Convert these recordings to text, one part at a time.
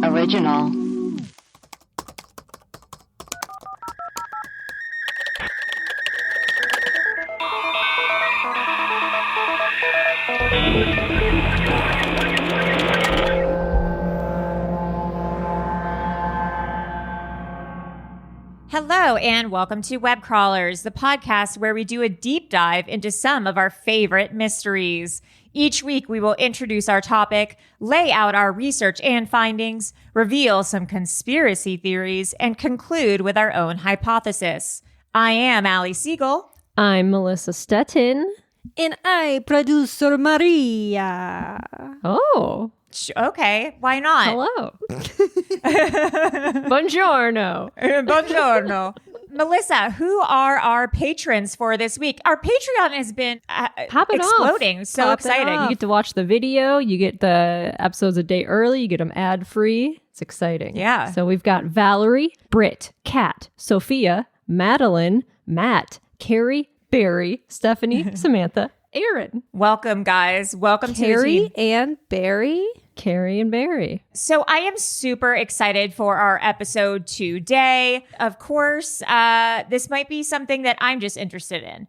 Original. Hello, and welcome to Web Crawlers, the podcast where we do a deep dive into some of our favorite mysteries. Each week, we will introduce our topic, lay out our research and findings, reveal some conspiracy theories, and conclude with our own hypothesis. I am Allie Siegel. I'm Melissa Stettin. And I, Producer Maria. Oh. Okay, why not? Hello. Buongiorno. Buongiorno. Melissa, who are our patrons for this week? Our Patreon has been exploding. So Pop exciting. You get to watch the video. You get the episodes a day early. You get them ad-free. It's exciting. Yeah. So we've got Valerie, Britt, Kat, Sophia, Madeline, Matt, Carrie, Barry, Stephanie, Samantha, Aaron. Welcome, guys. Welcome to the Carrie team. and Barry. Carrie and Barry. So I am super excited for our episode today. Of course, this might be something that I'm just interested in.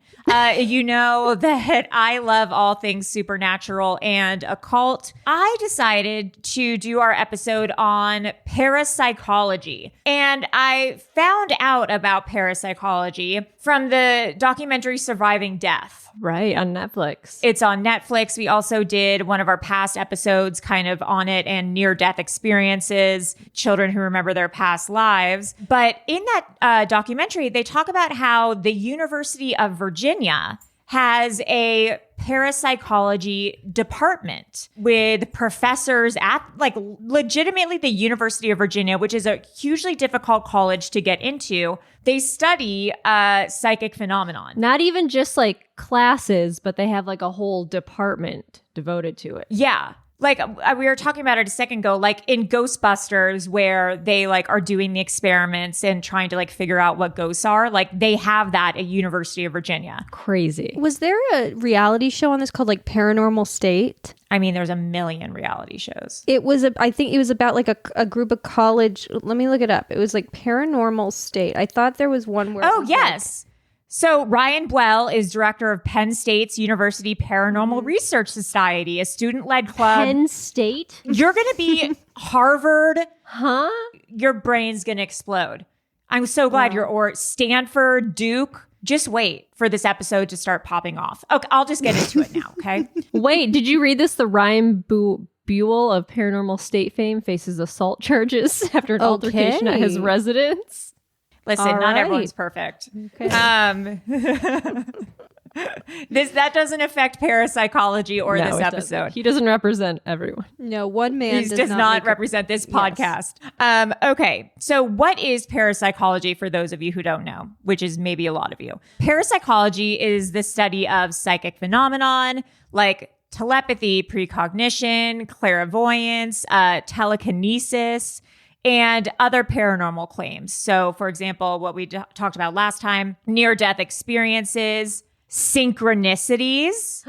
You know that I love all things supernatural and occult. I decided to do our episode on parapsychology. And I found out about parapsychology from the documentary Surviving Death. Right, on Netflix. It's on Netflix. We also did one of our past episodes kind of on it and near-death experiences, children who remember their past lives. But in that documentary, they talk about how the University of Virginia has a parapsychology department with professors at legitimately the University of Virginia, which is a hugely difficult college to get into. They study psychic phenomenon. Not even just like classes, but they have like a whole department devoted to it. Yeah. Like we were talking about it a second ago, like in Ghostbusters where they like are doing the experiments and trying to like figure out what ghosts are. Like they have that at University of Virginia. Crazy. Was there a reality show on this called like Paranormal State? I mean, there's a million reality shows. It was, I think it was about like a group of college. Let me look it up. It was like Paranormal State. I thought there was one where. Oh, yes. So Ryan Bwell is director of Penn State's University Paranormal Research Society, a student-led club. Penn State? You're going to be Harvard. Huh? Your brain's going to explode. I'm so glad or Stanford, Duke. Just wait for this episode to start popping off. Okay, I'll just get into it now, okay? Wait, did you read this? The Ryan Buell of Paranormal State fame faces assault charges after an altercation at his residence. Listen, All not right. everyone's perfect. Okay. That doesn't affect parapsychology or this episode. Doesn't. He doesn't represent everyone. No, one man does not represent this podcast. Okay, so what is parapsychology for those of you who don't know, which is maybe a lot of you? Parapsychology is the study of psychic phenomenon like telepathy, precognition, clairvoyance, telekinesis, and other paranormal claims. So, for example, what we talked about last time, near-death experiences, synchronicities.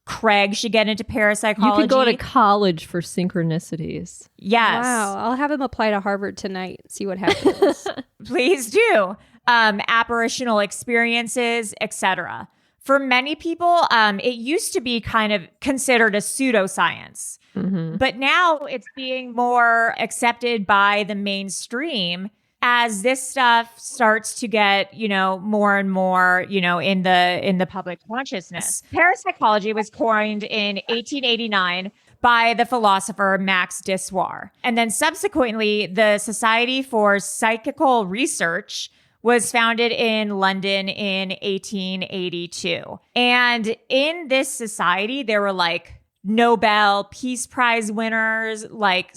Craig should get into parapsychology. You could go to college for synchronicities. Yes. Wow. I'll have him apply to Harvard tonight. See what happens. Please do. Apparitional experiences, etc. For many people, it used to be kind of considered a pseudoscience. Mm-hmm. But now it's being more accepted by the mainstream as this stuff starts to get, more and more, in the public consciousness. Parapsychology was coined in 1889 by the philosopher Max Dessoir. And then subsequently, the Society for Psychical Research was founded in London in 1882. And in this society, there were like Nobel Peace Prize winners, like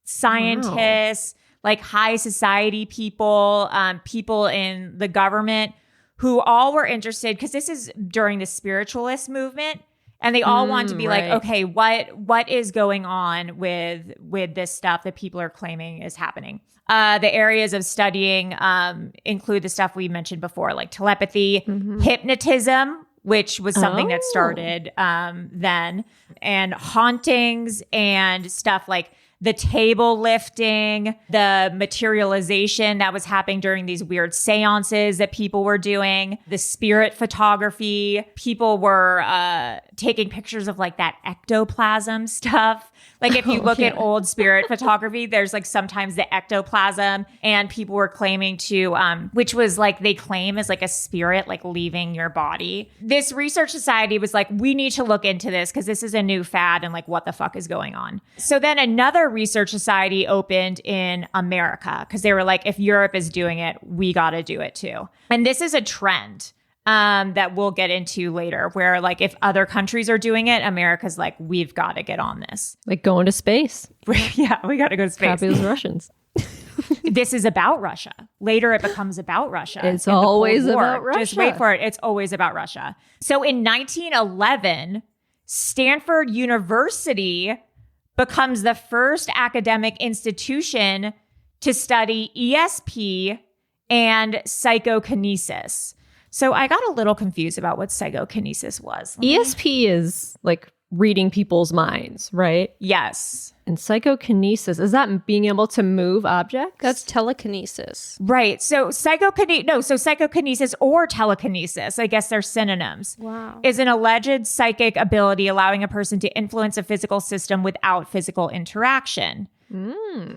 scientists, like high society people, people in the government who all were interested, because this is during the spiritualist movement. And they all want to be like, okay, what is going on with this stuff that people are claiming is happening? The areas of studying include the stuff we mentioned before, like telepathy, hypnotism, which was something that started then, and hauntings and stuff like the table lifting, the materialization that was happening during these weird seances that people were doing, the spirit photography. People were taking pictures of like that ectoplasm stuff. Like if you look at old spirit photography, there's like sometimes the ectoplasm, and people were claiming to, which was like they claim as like a spirit like leaving your body. This research society was like, we need to look into this because this is a new fad and like what the fuck is going on. So then another research society opened in America because they were like, if Europe is doing it, we got to do it too. And this is a trend that we'll get into later, where like if other countries are doing it, America's like, we've got to get on this. Like going to space. Yeah, we got to go to space. Copy those Russians. This is about Russia. Later, it becomes about Russia. It's always about Russia. Just wait for it. It's always about Russia. So in 1911, Stanford University becomes the first academic institution to study ESP and psychokinesis. So I got a little confused about what psychokinesis was. ESP is like reading people's minds, right? Yes. And psychokinesis, is that being able to move objects? That's telekinesis. Right. So psychokinesis or telekinesis, I guess they're synonyms. Wow. Is an alleged psychic ability allowing a person to influence a physical system without physical interaction.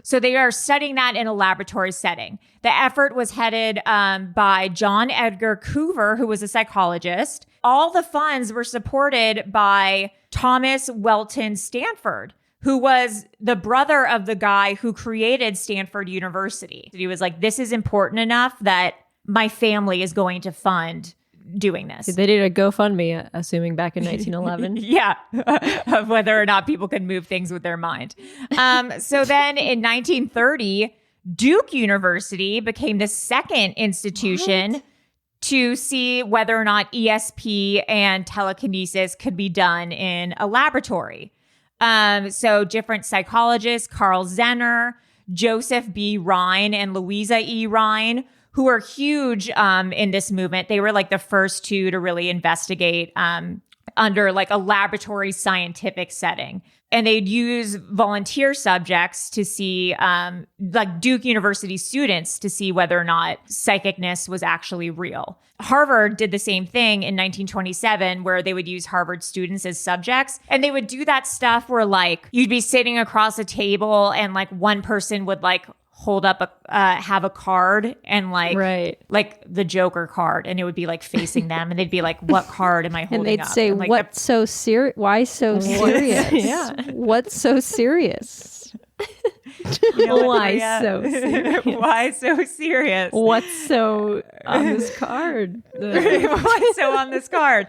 So they are studying that in a laboratory setting. The effort was headed by John Edgar Coover, who was a psychologist. All the funds were supported by Thomas Welton Stanford, who was the brother of the guy who created Stanford University. He was like, this is important enough that my family is going to fund doing this. They did a GoFundMe, assuming back in 1911. Yeah, of whether or not people can move things with their mind. So then in 1930, Duke University became the second institution to see whether or not ESP and telekinesis could be done in a laboratory. So different psychologists, Carl Zener, Joseph B. Rhine, and Louisa E. Rhine, who are huge in this movement. They were like the first two to really investigate under like a laboratory scientific setting. And they'd use volunteer subjects to see, like Duke University students, to see whether or not psychicness was actually real. Harvard did the same thing in 1927, where they would use Harvard students as subjects. And they would do that stuff where like you'd be sitting across a table and like one person would like hold up have a card and like the Joker card, and it would be like facing them, and they'd be like, what card am I holding up? And they'd say, like, what's so serious? Why so serious? Yeah. What's so serious? you know, Why so serious? Why so serious? What's so on this card? What's so on this card?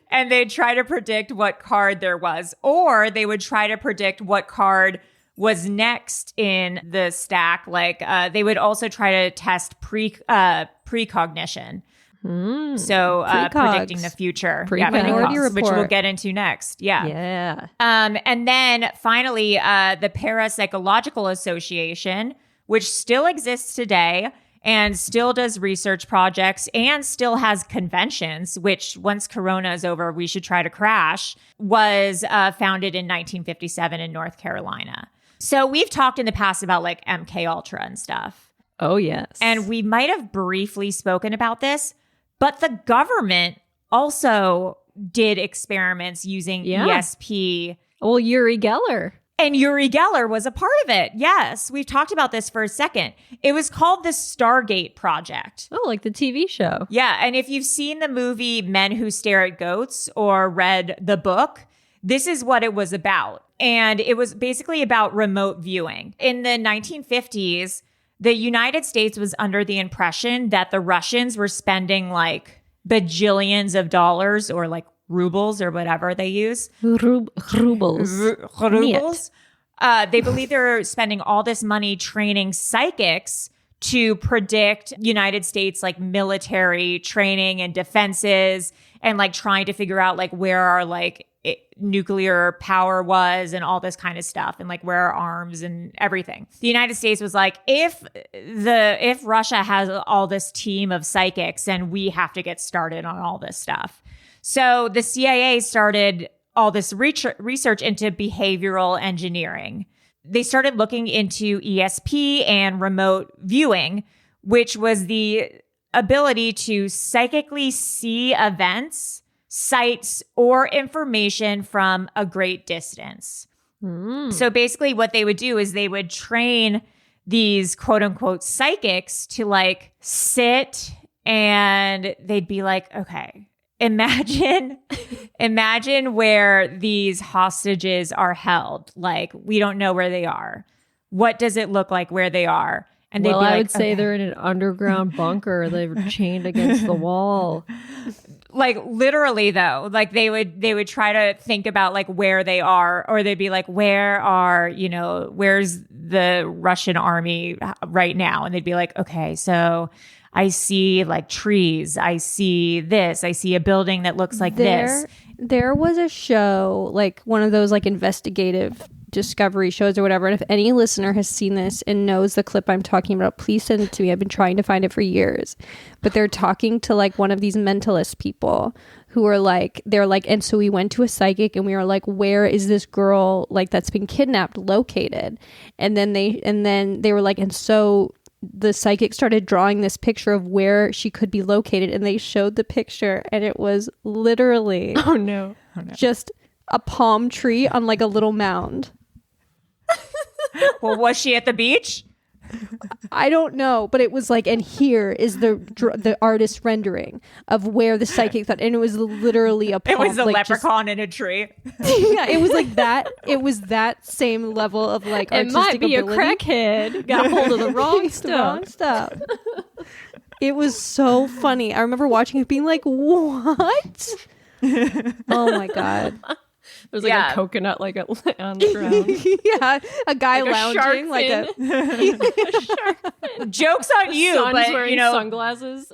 And they'd try to predict what card there was, or they would try to predict what card was next in the stack. Like they would also try to test precognition. So predicting the future. Minority Report. Which we'll get into next. Yeah. And then finally, the Parapsychological Association, which still exists today and still does research projects and still has conventions, which once Corona is over, we should try to crash, was founded in 1957 in North Carolina. So we've talked in the past about like MK Ultra and stuff. Oh, yes. And we might have briefly spoken about this, but the government also did experiments using ESP. Well, Uri Geller. And Uri Geller was a part of it. Yes, we've talked about this for a second. It was called the Stargate Project. Oh, like the TV show. Yeah, and if you've seen the movie Men Who Stare at Goats or read the book, this is what it was about. And it was basically about remote viewing. In the 1950s, the United States was under the impression that the Russians were spending like bajillions of dollars, or like rubles or whatever they use. Rubles. They believe they're spending all this money training psychics to predict United States like military training and defenses, and like trying to figure out like where our like nuclear power was and all this kind of stuff, and like where our arms and everything. The United States was like, if Russia has all this team of psychics, then we have to get started on all this stuff. So the CIA started all this research into behavioral engineering. they started looking into ESP and remote viewing, which was the ability to psychically see events, sights, or information from a great distance. So basically what they would do is they would train these quote unquote psychics to like sit and they'd be like, okay, imagine where these hostages are held. Like, we don't know where they are. What does it look like where they are? And they'd be like, I would say they're in an underground bunker. They're chained against the wall. Like literally though, like they would try to think about like where they are, or they'd be like, where's the Russian army right now? And they'd be like, okay, so I see like trees. I see this. I see a building that looks like this. There was a show, like one of those like investigative discovery shows or whatever. And if any listener has seen this and knows the clip I'm talking about, please send it to me. I've been trying to find it for years. But they're talking to like one of these mentalist people who are like, they're like, and so we went to a psychic and we were like, where is this girl like that's been kidnapped located? And then they were like, and so the psychic started drawing this picture of where she could be located, and they showed the picture, and it was literally just a palm tree on like a little mound. Well, was she at the beach? I don't know, but it was like, and here is the artist rendering of where the psychic thought, and it was literally a palm. It was a like, leprechaun in a tree. Yeah, it was like that. It was that same level of like It artistic might be ability. a crackhead. Got hold of the wrong stuff. It was so funny. I remember watching it being like, what? Oh my God. There's like a coconut like on the ground. Yeah, a guy Like a lounging like a Joke's on you, Son's but wearing you know, sunglasses.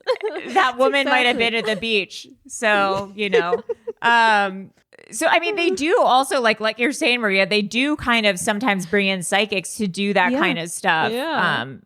that woman might have been at the beach. So, you know, so I mean, they do also like you're saying, Maria, they do kind of sometimes bring in psychics to do that kind of stuff.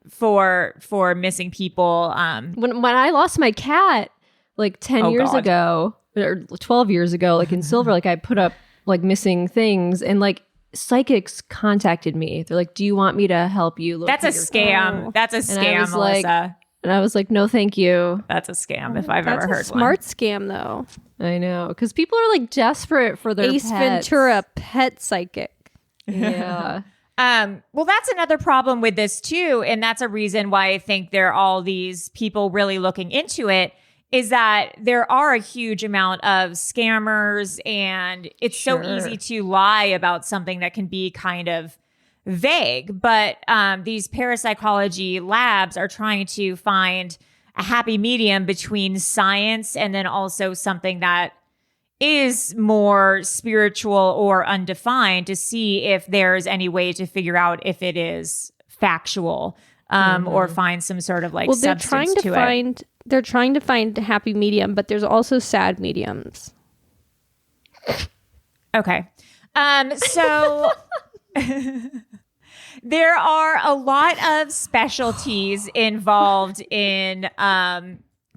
For missing people. When I lost my cat like 10 years ago or 12 years ago, like in Silver, like I put up like missing things, and like psychics contacted me. They're like, do you want me to help you look? That's a scam. That's a scam, Melissa. And I was like, no, thank you. That's a scam if I've ever heard one. Smart scam though. I know, because people are like desperate for their Ace pets. Ventura pet psychic. Yeah. Well, that's another problem with this too, and that's a reason why I think there are all these people really looking into it, is that there are a huge amount of scammers, and it's so easy to lie about something that can be kind of vague. But these parapsychology labs are trying to find a happy medium between science and then also something that is more spiritual or undefined, to see if there's any way to figure out if it is factual or find some sort of like substance to it. They're trying to find a happy medium, but there's also sad mediums. Okay. So there are a lot of specialties involved in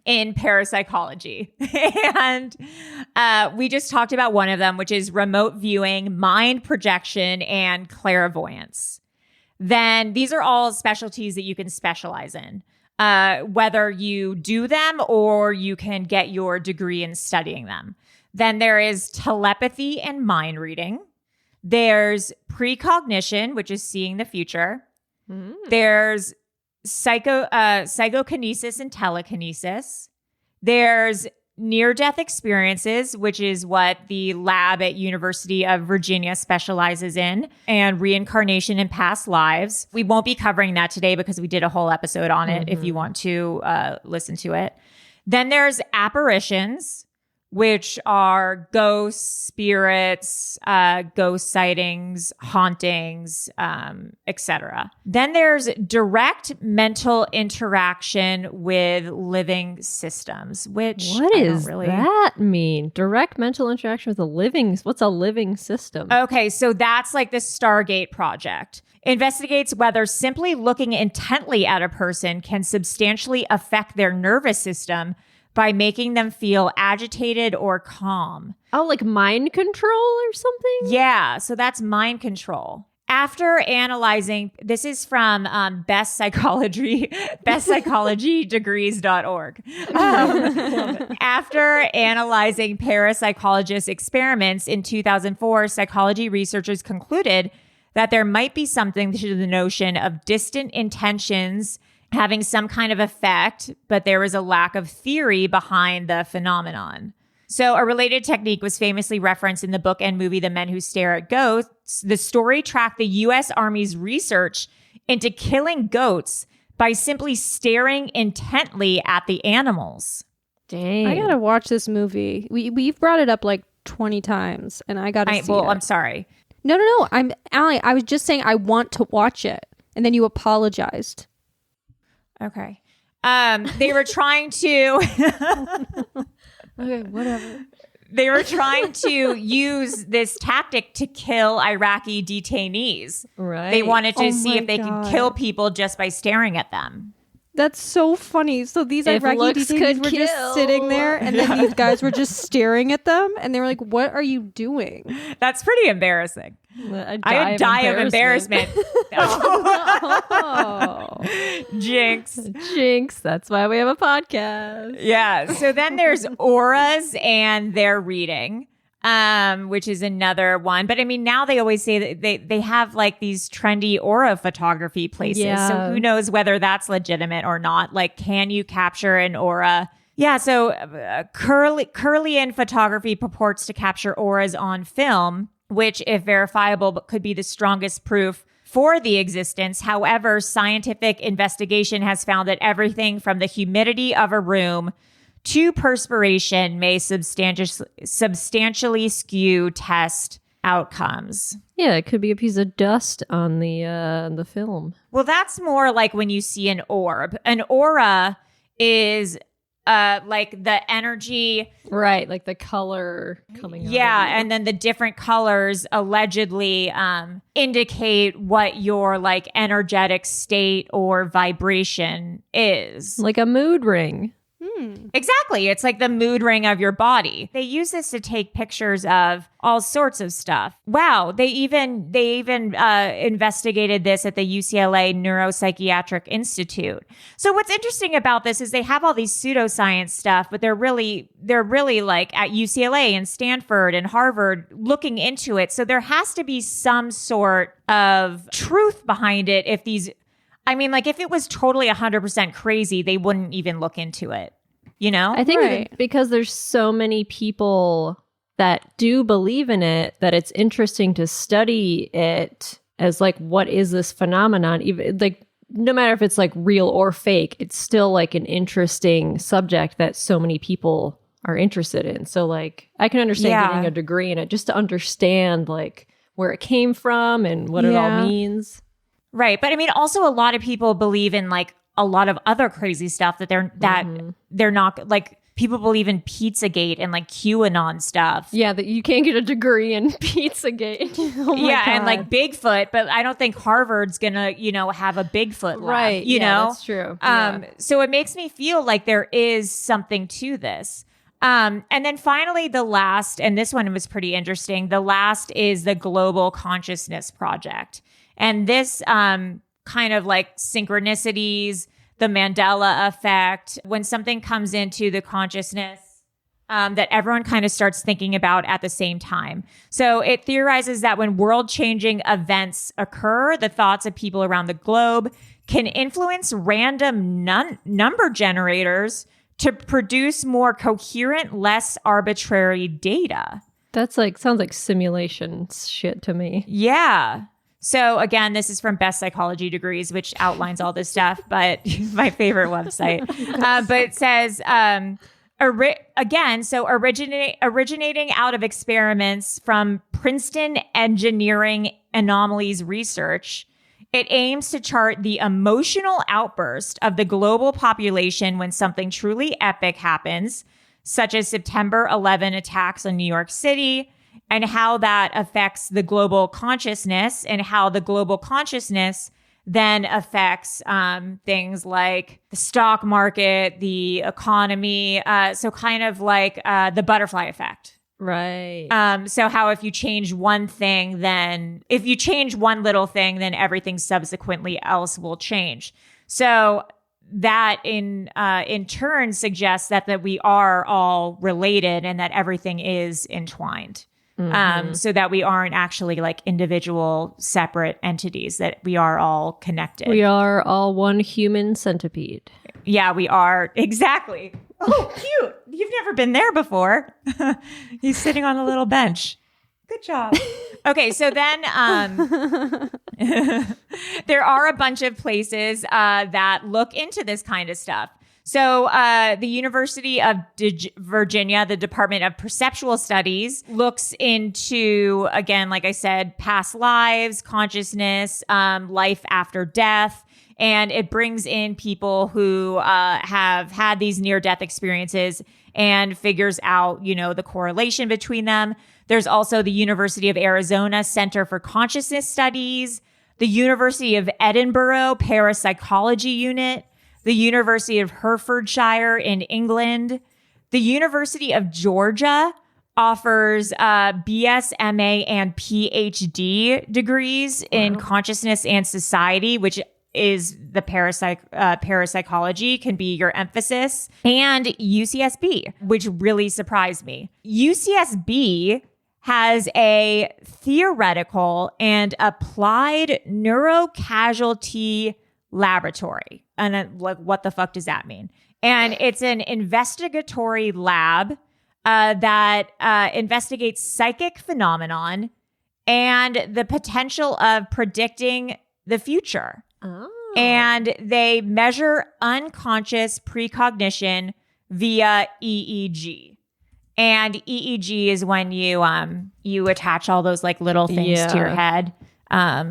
parapsychology. And we just talked about one of them, which is remote viewing, mind projection, and clairvoyance. Then these are all specialties that you can specialize in. Whether you do them or you can get your degree in studying them. Then there is telepathy and mind reading. There's precognition, which is seeing the future. There's psychokinesis and telekinesis. There's near-death experiences, which is what the lab at University of Virginia specializes in, and reincarnation in past lives. We won't be covering that today because we did a whole episode on it if you want to listen to it. Then there's apparitions, which are ghosts, spirits, ghost sightings, hauntings, etc. Then there's direct mental interaction with living systems, which what does that mean? Direct mental interaction with what's a living system? Okay, so that's like the Stargate project. Investigates whether simply looking intently at a person can substantially affect their nervous system by making them feel agitated or calm. Oh, like mind control or something? Yeah, so that's mind control. After analyzing, this is from bestpsychologydegrees.org. After analyzing parapsychologist experiments in 2004, psychology researchers concluded that there might be something to the notion of distant intentions having some kind of effect, but there was a lack of theory behind the phenomenon. So a related technique was famously referenced in the book and movie The Men Who Stare at Ghosts. The story tracked the U.S. Army's research into killing goats by simply staring intently at the animals. Dang. I gotta watch this movie. We've brought it up like 20 times, and I gotta see it. I'm sorry. No. Allie, I was just saying I want to watch it, and then you apologized. Okay. They were trying to... Okay, whatever. They were trying to use this tactic to kill Iraqi detainees. Right. They wanted to see if they could kill people just by staring at them. That's so funny. So these Iraqi detainees were just sitting there, and then these guys were just staring at them, and they were like, "What are you doing?" That's pretty embarrassing. I would die of embarrassment. Oh. Jinx. That's why we have a podcast. Yeah. So then there's auras and their reading, which is another one. But I mean, now they always say that they have like these trendy aura photography places. Yeah. So who knows whether that's legitimate or not? Like, can you capture an aura? Yeah. So Kirlian photography purports to capture auras on film, which, if verifiable, could be the strongest proof for the existence. However, scientific investigation has found that everything from the humidity of a room to perspiration may substantially skew test outcomes. Yeah, it could be a piece of dust on the film. Well, that's more like when you see an orb. An aura is like the energy, right? Like the color coming out. Yeah, and then the different colors allegedly indicate what your like energetic state or vibration is. Like a mood ring. Exactly. It's like the mood ring of your body. They use this to take pictures of all sorts of stuff. Wow. They even investigated this at the UCLA Neuropsychiatric Institute. So what's interesting about this is they have all these pseudoscience stuff, but they're really like at UCLA and Stanford and Harvard looking into it. So there has to be some sort of truth behind it. If it was totally 100% crazy, they wouldn't even look into it. You know? I think because there's so many people that do believe in it, that it's interesting to study it as like, what is this phenomenon? Even like, no matter if it's like real or fake, it's still like an interesting subject that so many people are interested in. So like, I can understand getting a degree in it just to understand like where it came from and what it all means. Right. But I mean, also a lot of people believe in like a lot of other crazy stuff that they're not like. People believe in Pizzagate and like QAnon stuff. Yeah, that you can't get a degree in Pizzagate. Oh my God. And like Bigfoot, but I don't think Harvard's gonna, have a Bigfoot lab, right? You know, that's true. So it makes me feel like there is something to this. And then finally, the last, and this one was pretty interesting. The last is the Global Consciousness Project, and this kind of like synchronicities, the Mandela effect, when something comes into the consciousness that everyone kind of starts thinking about at the same time. So it theorizes that when world-changing events occur, the thoughts of people around the globe can influence random number generators to produce more coherent, less arbitrary data. That's like, sounds like simulation shit to me. Yeah. So again, this is from Best Psychology Degrees, which outlines all this stuff, but my favorite website. But it says, originating out of experiments from Princeton Engineering Anomalies Research, it aims to chart the emotional outburst of the global population when something truly epic happens, such as September 11 attacks on New York City, and how that affects the global consciousness, and how the global consciousness then affects things like the stock market, the economy. So kind of like the butterfly effect. Right. So how if you change one thing, then if you change one little thing, then everything subsequently else will change. So that in turn suggests that we are all related and that everything is entwined. So that we aren't actually like individual separate entities, that we are all connected. We are all one human centipede. Yeah, we are. Exactly. Oh, cute. You've never been there before. He's sitting on a little bench. Good job. Okay, so then there are a bunch of places that look into this kind of stuff. So the University of Virginia, the Department of Perceptual Studies, looks into, again, like I said, past lives, consciousness, life after death. And it brings in people who have had these near-death experiences and figures out, the correlation between them. There's also the University of Arizona Center for Consciousness Studies, the University of Edinburgh Parapsychology Unit, the University of Hertfordshire in England. The University of Georgia offers BS, MA, and PhD degrees in consciousness and society, which is the parapsychology can be your emphasis, and UCSB, which really surprised me. UCSB has a theoretical and applied neurocasualty laboratory. And what the fuck does that mean? And it's an investigatory lab that investigates psychic phenomenon and the potential of predicting the future. Oh. And they measure unconscious precognition via EEG. And EEG is when you attach all those like little things to your head. I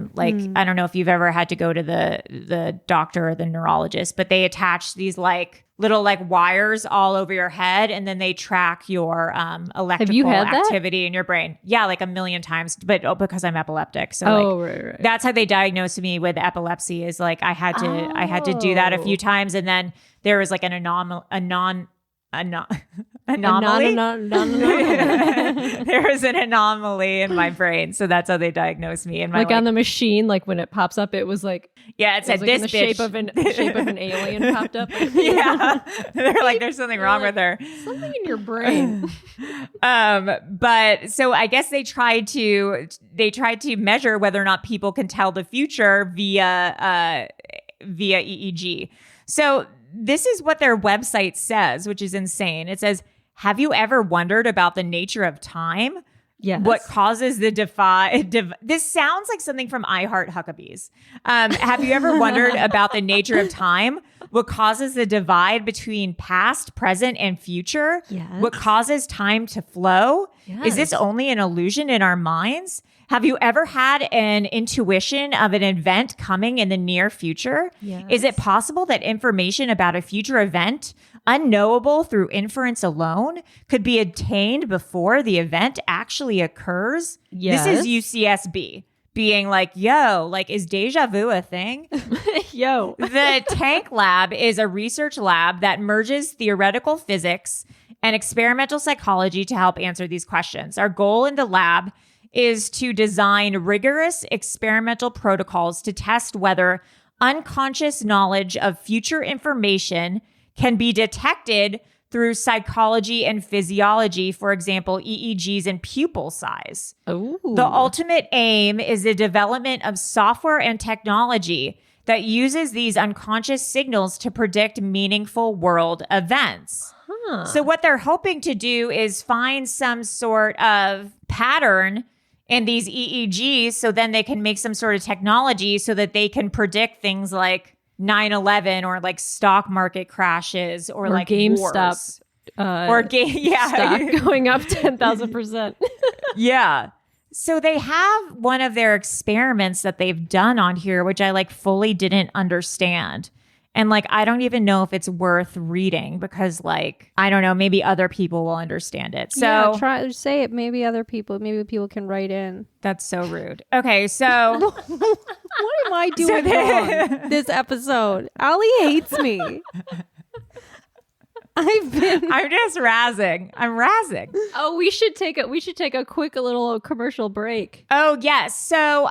don't know if you've ever had to go to the doctor or the neurologist, but they attach these like little like wires all over your head, and then they track your electrical activity in your brain. Yeah, like a million times, but because I'm epileptic. So right. That's how they diagnosed me with epilepsy, is like I had to do that a few times, and then there was like an anomaly. There was an anomaly in my brain, so that's how they diagnosed me. And like on the machine, like when it pops up, it was like it said this the bitch. shape of an alien popped up. Yeah, they're like, there's something wrong with her. Something in your brain. But so I guess they tried to measure whether or not people can tell the future via EEG. So this is what their website says, which is insane. It says, have you ever wondered about the nature of time? Yes. What causes the this sounds like something from I Heart Huckabees. Have you ever wondered about the nature of time? What causes the divide between past, present, and future? Yes. What causes time to flow? Yes. Is this only an illusion in our minds? Have you ever had an intuition of an event coming in the near future? Yes. Is it possible that information about a future event, unknowable through inference alone, could be obtained before the event actually occurs? Yes. This is UCSB being like, yo, like, is deja vu a thing? Yo. The Tank Lab is a research lab that merges theoretical physics and experimental psychology to help answer these questions. Our goal in the lab is to design rigorous experimental protocols to test whether unconscious knowledge of future information can be detected through psychology and physiology, for example, EEGs and pupil size. Ooh. The ultimate aim is the development of software and technology that uses these unconscious signals to predict meaningful world events. Huh. So what they're hoping to do is find some sort of pattern in these EEGs, so then they can make some sort of technology so that they can predict things like 9/11 or like stock market crashes or like GameStop wars. Stock going up 10,000%. Yeah. So they have one of their experiments that they've done on here, which I like fully didn't understand. And like, I don't even know if it's worth reading because like, I don't know, maybe other people will understand it. So say it. Maybe people can write in. That's so rude. Okay. So what am I doing wrong this episode? Ali hates me. I'm just razzing. I'm razzing. Oh, we should take a quick little commercial break. Oh, yes. So,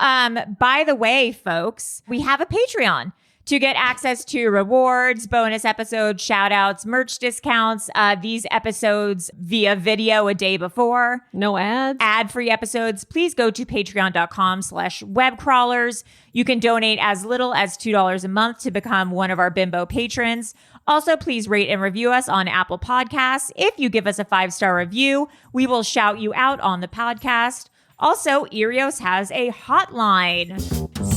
by the way, folks, we have a Patreon to get access to rewards, bonus episodes, shout outs, merch discounts, these episodes via video a day before. No ads. Ad-free episodes. Please go to patreon.com/webcrawlers. You can donate as little as $2 a month to become one of our bimbo patrons. Also, please rate and review us on Apple Podcasts. If you give us a 5-star review, we will shout you out on the podcast. Also, Erios has a hotline.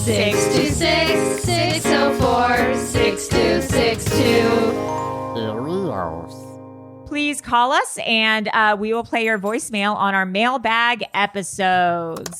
626-604-6262. Please call us and we will play your voicemail on our mailbag episodes.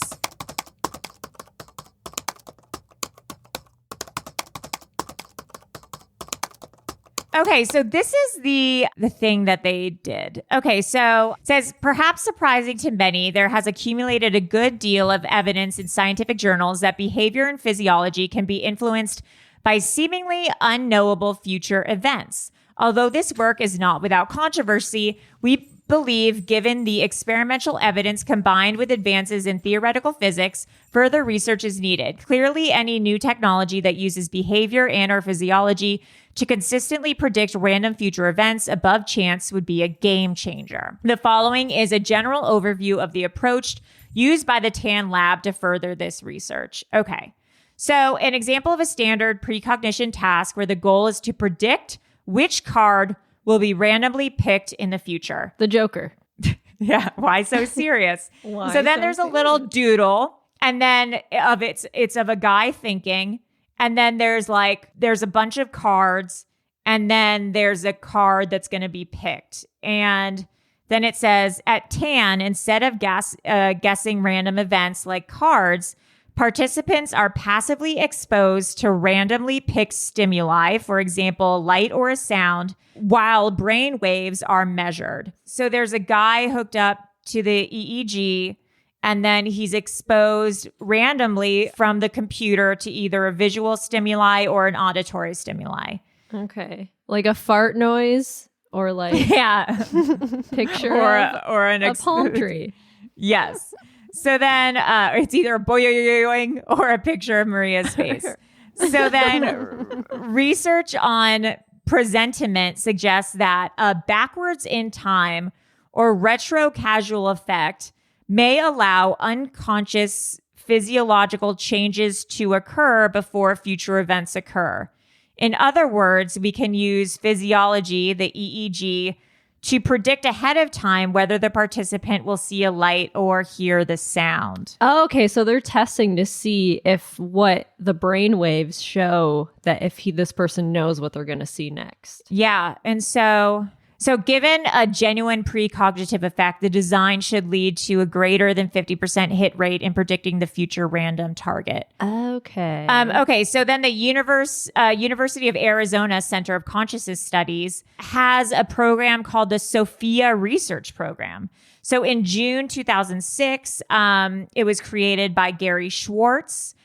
Okay, so this is the thing that they did. Okay, so it says, perhaps surprising to many, there has accumulated a good deal of evidence in scientific journals that behavior and physiology can be influenced by seemingly unknowable future events. Although this work is not without controversy, we believe, given the experimental evidence combined with advances in theoretical physics, further research is needed. Clearly, any new technology that uses behavior and or physiology to consistently predict random future events above chance would be a game changer. The following is a general overview of the approach used by the TAN lab to further this research. Okay, so an example of a standard precognition task where the goal is to predict which card will be randomly picked in the future. The Joker. Yeah, why so serious? Why so then so there's a serious? little doodle, and then it's of a guy thinking, and then there's a bunch of cards, and then there's a card that's going to be picked. And then it says, at TAN, instead of guessing random events like cards, participants are passively exposed to randomly picked stimuli, for example, light or a sound, while brain waves are measured. So there's a guy hooked up to the EEG, and then he's exposed randomly from the computer to either a visual stimuli or an auditory stimuli. Okay. Like a fart noise or like Yeah. picture or a palm tree. Yes. So then it's either a boing or a picture of Maria's face. So then research on presentiment suggests that a backwards in time or retro causal effect may allow unconscious physiological changes to occur before future events occur. In other words, we can use physiology, the EEG, to predict ahead of time whether the participant will see a light or hear the sound. Oh, okay, so they're testing to see if what the brain waves show that if this person knows what they're going to see next. Yeah, and so given a genuine precognitive effect, the design should lead to a greater than 50% hit rate in predicting the future random target. Okay. Okay, so then the University of Arizona Center of Consciousness Studies has a program called the SOPHIA Research Program. So in June 2006, it was created by Gary Schwartz.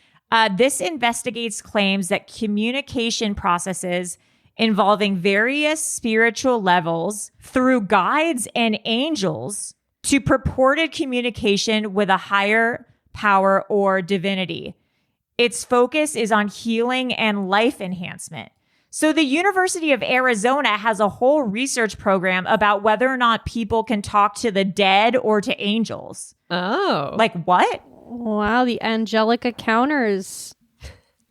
This investigates claims that communication processes involving various spiritual levels through guides and angels to purported communication with a higher power or divinity. Its focus is on healing and life enhancement. So the University of Arizona has a whole research program about whether or not people can talk to the dead or to angels. Oh. Like what? Wow, the Angelic Encounters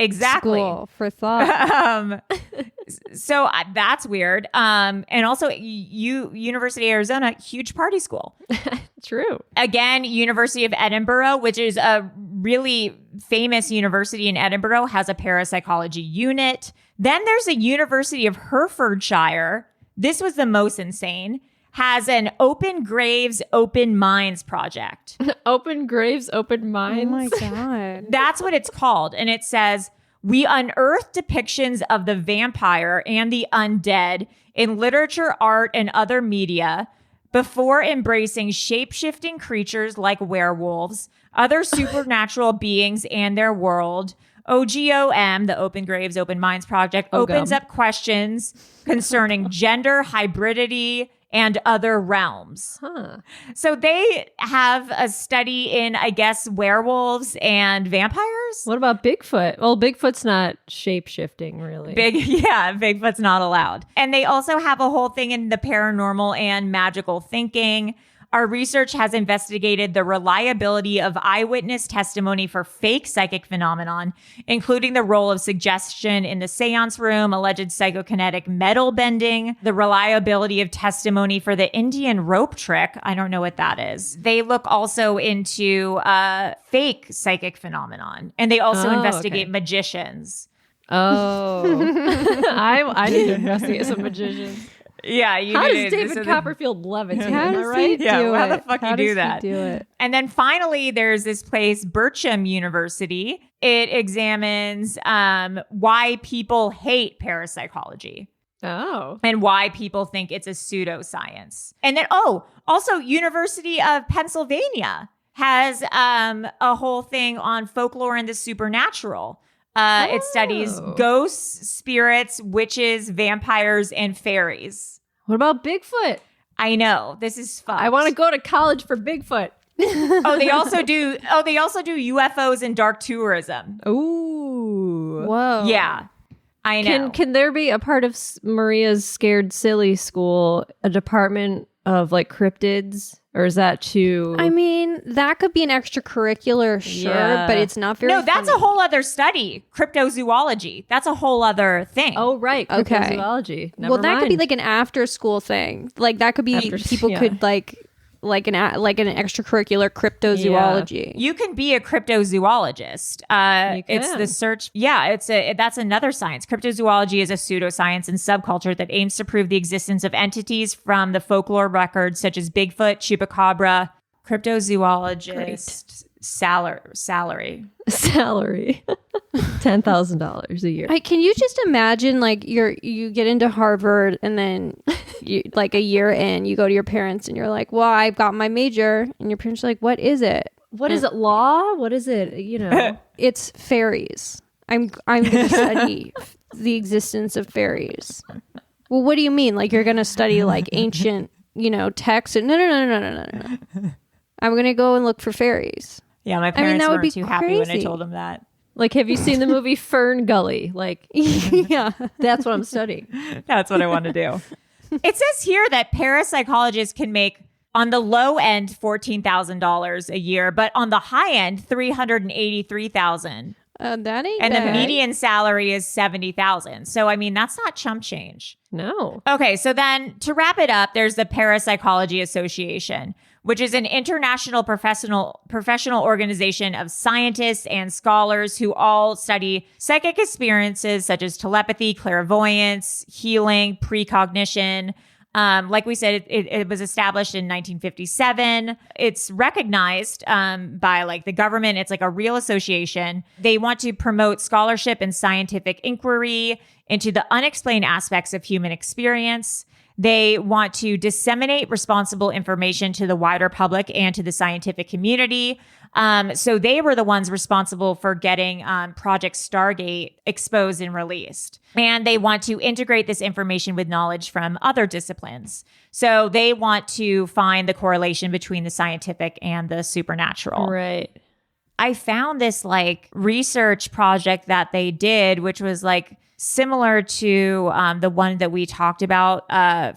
Exactly. School for thought. So that's weird. And also, University of Arizona, huge party school. True. Again, University of Edinburgh, which is a really famous university in Edinburgh, has a parapsychology unit. Then there's a University of Herefordshire. This was the most insane. Has an Open Graves, Open Minds project. Open graves, open minds. Oh my God. That's what it's called. And it says, we unearth depictions of the vampire and the undead in literature, art, and other media before embracing shape-shifting creatures like werewolves, other supernatural beings and their world, OGOM, the Open Graves, Open Minds Project, opens up questions concerning gender, hybridity, and other realms. So they have a study in, I guess, werewolves and vampires. What about Bigfoot? Well, Bigfoot's not shape-shifting, really. Bigfoot's not allowed. And they also have a whole thing in the paranormal and magical thinking. Our research has investigated the reliability of eyewitness testimony for fake psychic phenomenon, including the role of suggestion in the seance room, alleged psychokinetic metal bending, the reliability of testimony for the Indian rope trick. I don't know what that is. They look also into fake psychic phenomenon, and they also investigate magicians. Oh, I need to investigate some magicians. Yeah, you how do. Does David Copperfield levitate? How does right? he do it? How the fuck how you do does that? He do it? And then finally, there's this place, Bircham University. It examines why people hate parapsychology. Oh. And why people think it's a pseudoscience. And then, also University of Pennsylvania has a whole thing on folklore and the supernatural. It studies ghosts, spirits, witches, vampires, and fairies. What about Bigfoot? I know, this is fun. I want to go to college for Bigfoot. They also do UFOs and dark tourism. Ooh. Whoa. Yeah. I know. Can there be a part of Maria's Scared Silly School, a department of like cryptids? Or is that too... I mean, that could be an extracurricular, sure, but it's not very No, that's funny. a whole other study. Cryptozoology. That's a whole other thing. Oh, right. Okay. Cryptozoology. Never that could be mind. like an after-school thing. Like that could be people could like an extracurricular cryptozoology. You can be a cryptozoologist. It's the search. Yeah, that's another science. Cryptozoology is a pseudoscience and subculture that aims to prove the existence of entities from the folklore records such as Bigfoot, Chupacabra. Cryptozoologist salary. $10,000 a year. Can you just imagine like you get into Harvard and then you, like a year in, you go to your parents and you're like, well, I've got my major, and your parents are like, what is it? What is it? Law? What is it? You know, It's fairies. I'm going to study the existence of fairies. Well, what do you mean? Like you're going to study like ancient, texts? No. I'm going to go and look for fairies. Yeah, my parents that would weren't be too happy when I crazy. told them that. like, have you seen the movie Fern Gully? Like, Yeah. that's what I'm studying. That's what I want to do. It says here that parapsychologists can make, on the low end, $14,000 a year, but on the high end, $383,000. That ain't And bad. the median salary is $70,000. So, I mean, that's not chump change. No. Okay, so then to wrap it up, there's the Parapsychology Association, which is an international professional organization of scientists and scholars who all study psychic experiences such as telepathy, clairvoyance, healing, precognition. Like we said, it was established in 1957. It's recognized by like the government. It's like a real association. They want to promote scholarship and scientific inquiry into the unexplained aspects of human experience. They want to disseminate responsible information to the wider public and to the scientific community. So they were the ones responsible for getting Project Stargate exposed and released. And they want to integrate this information with knowledge from other disciplines. So they want to find the correlation between the scientific and the supernatural. Right. I found this like research project that they did, which was like similar to the one that we talked about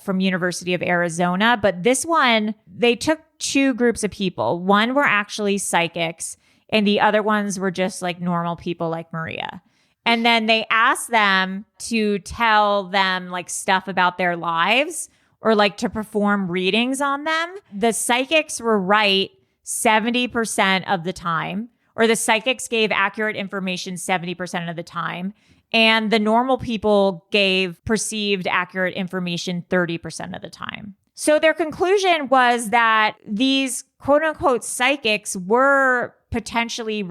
from University of Arizona. But this one, they took two groups of people. One were actually psychics, and the other ones were just like normal people like Maria. And then they asked them to tell them like stuff about their lives or like to perform readings on them. The psychics were right 70% of the time, or the psychics gave accurate information 70% of the time. And the normal people gave perceived accurate information 30% of the time. So their conclusion was that these quote unquote psychics were potentially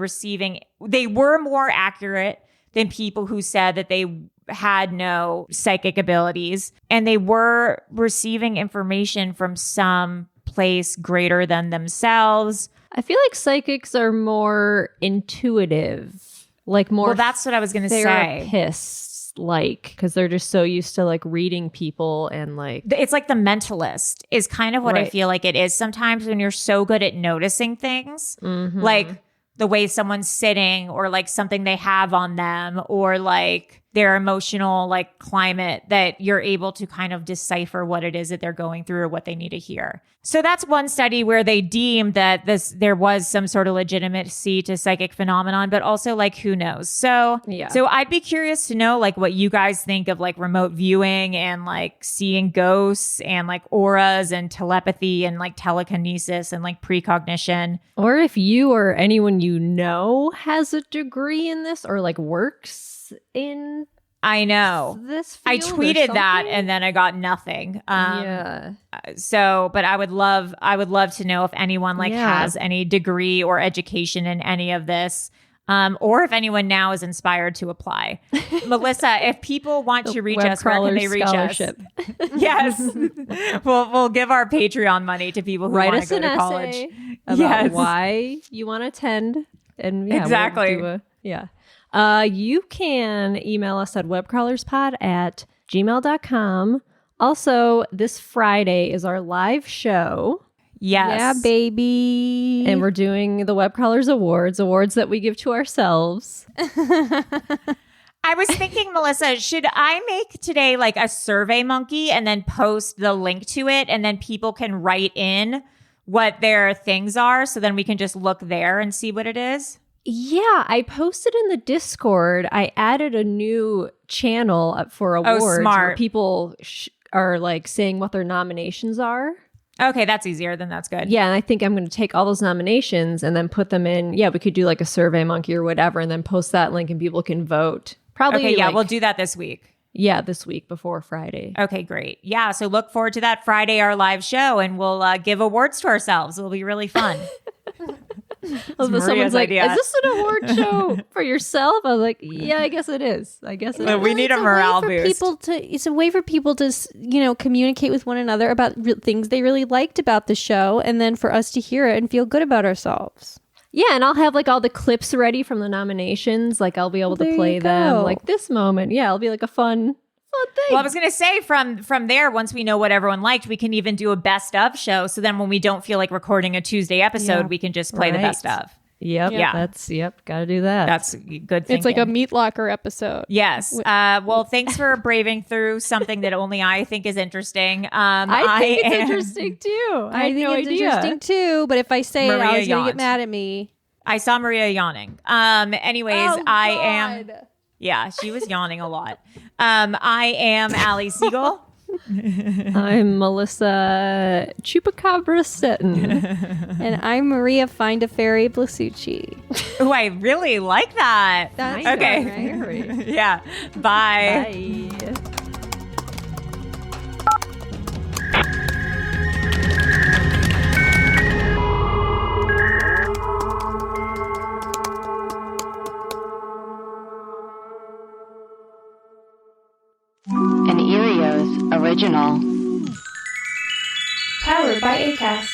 they were more accurate than people who said that they had no psychic abilities. And they were receiving information from some place greater than themselves. I feel like psychics are more intuitive. like more. Well, that's what I was going to say. Therapists, like, because they're just so used to like reading people and like. It's like the mentalist is kind of what I Right. feel like it is sometimes when you're so good at noticing things, Mhm. like the way someone's sitting or like something they have on them or like their emotional like climate, that you're able to kind of decipher what it is that they're going through or what they need to hear. So that's one study where they deemed that there was some sort of legitimacy to psychic phenomenon, but also like who knows. So Yeah. So I'd be curious to know like what you guys think of like remote viewing and like seeing ghosts and like auras and telepathy and like telekinesis and like precognition. Or if you or anyone you know has a degree in this or like works in I know. this I field or tweeted that something. and then I got nothing. Yeah. So, but I would love to know if anyone like Yeah. has any degree or education in any of this. Or if anyone now is inspired to apply. Melissa, if people want to reach Web us, where can crawler they reach scholarship. us? Yes. we'll give our Patreon money to people who Write want us to go an to college. essay about Yes. why you want to attend. And yeah, Exactly. We'll do you can email us at webcrawlerspod@gmail.com. Also, this Friday is our live show. Yes. Yeah, baby. And we're doing the Web Crawlers Awards that we give to ourselves. I was thinking, Melissa, should I make today like a Survey Monkey and then post the link to it and then people can write in what their things are so then we can just look there and see what it is? Yeah, I posted in the Discord. I added a new channel for awards where smart. people are like saying what their nominations are. Okay, that's easier. Then that's good. Yeah, and I think I'm going to take all those nominations and then put them in. Yeah, we could do like a Survey Monkey or whatever and then post that link and people can vote. Probably. Okay, yeah, like, we'll do that this week. Yeah, this week before Friday. Okay, great. Yeah, so look forward to that Friday, our live show, and we'll give awards to ourselves. It'll be really fun. Someone's Maria's like, idea. "Is this an award show for yourself?" I was like, "Yeah, I guess it is. I guess it Well, is." we need a morale boost. It's a way for people to, communicate with one another about things they really liked about the show, and then for us to hear it and feel good about ourselves. Yeah, and I'll have like all the clips ready from the nominations. Like I'll be able There to you play them. go. Like this moment. Yeah, it'll be like a fun thing. Well, I was going to say from there, once we know what everyone liked, we can even do a best of show. So then when we don't feel like recording a Tuesday episode, Yeah. we can just play the Right. best of. Yep. Yeah. Gotta do that. That's good thinking. It's like a meat locker episode. Yes. Well, thanks for braving through something that only I think is interesting. I think it's interesting too. I had think no it's idea. interesting too, but if I say it, Maria I was going to yawned. get mad at me. I saw Maria yawning. Anyways, Oh, I am. God. Yeah, she was yawning a lot. I am Allie Siegel. I'm Melissa Chupacabra Seton. And I'm Maria Find a Fairy Blasucci. Oh, I really like that. That's Okay. right. Yeah. Bye. Bye. An Erios original. Powered by ACAST.